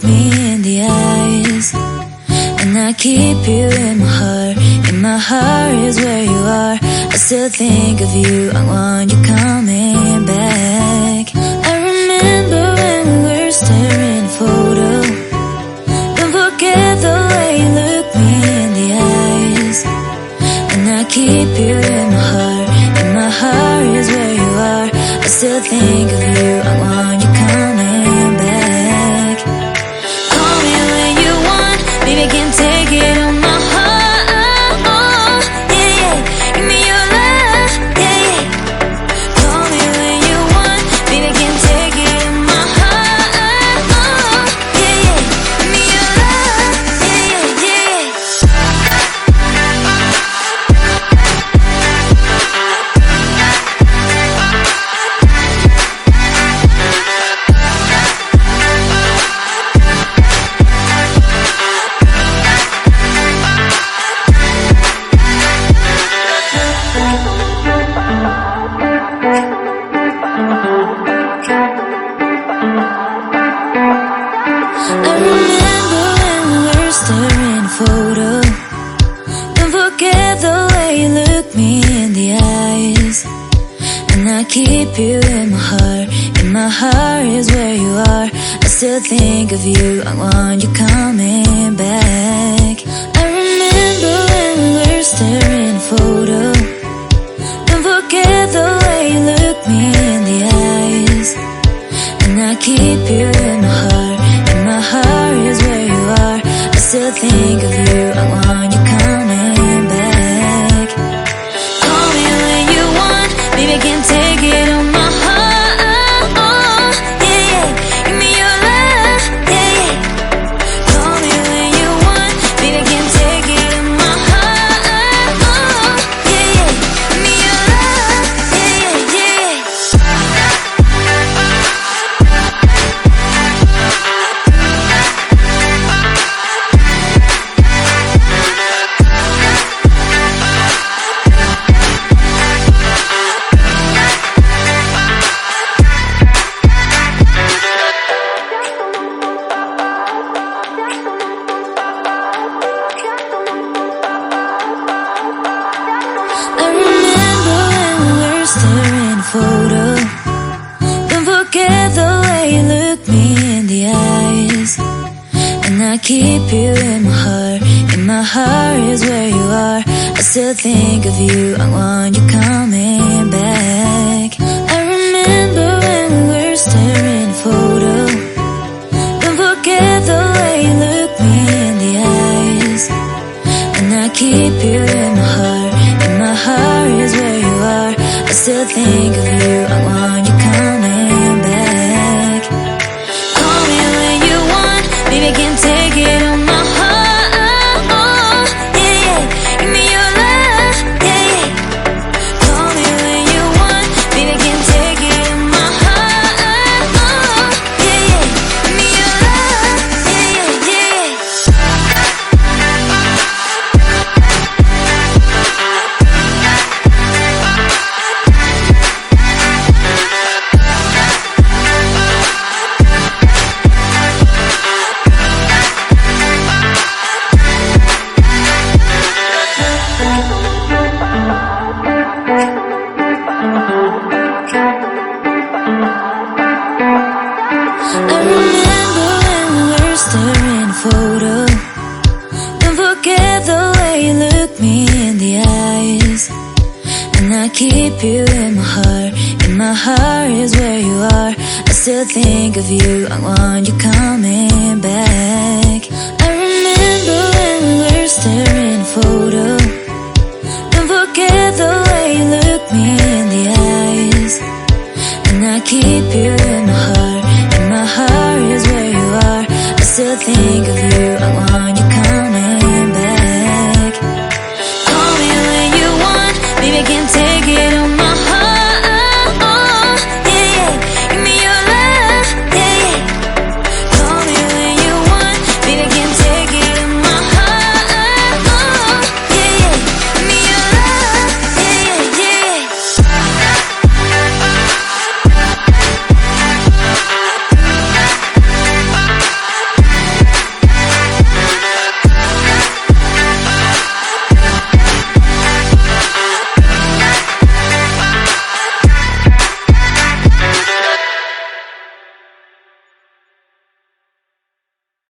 me in the eyes, and I keep you in my heart. In my heart is where you are. I still think of you, I want you coming back. I remember when we were staring photo. Don't forget the way you look me in the eyes, and I keep you in my heart. In my heart is where you are. I still think of you, I want you coming back. Call me when you want, baby, I can take it on my heart. Yeah, yeah, give me your love, yeah, yeah. Call me when you want, baby, I can take it on my heart. Yeah, yeah, give me your love, yeah, yeah, yeah. I remember when we were staring photo. Don't forget the way you look me in the eyes, and I keep you in my heart. In my heart is where you are. I still think of you, I want you coming back. I remember when we were staring photo. Don't forget the way you look me in the eyes, and I keep you in my heart. In my heart is where you are. I still think of you, I want you coming back. Call me when you want, baby, I can take it on my heart. Yeah, yeah, give me your love, yeah, yeah. Call me when you want, baby, I can take it on my heart. Yeah, yeah, give me your love, yeah, yeah, yeah. I remember when we were staring photo. Don't forget the way you look me in the eyes, and I keep you in my heart. In my heart is where you are. I still think of you, I want you coming back. I remember when we were staring photo. Don't forget the way you look me in the eyes, and I keep you in my heart. In my heart is where you are. I still think of you, I want you coming back. Call me when you want, baby, I can take it on my heart. Yeah, yeah, give me your love, yeah, yeah. Call me when you want, baby, I can take it on my heart. Yeah, yeah, give me your love, yeah, yeah, yeah. I remember when we were staring photo. Don't forget the way you look me in the eyes, and I keep you in my heart. In my heart is where you are. I still think of you, I want you coming back. I remember when we were staring photo. Don't forget the way you look me in the eyes, and I keep you in my heart. In my heart is where you are. I still think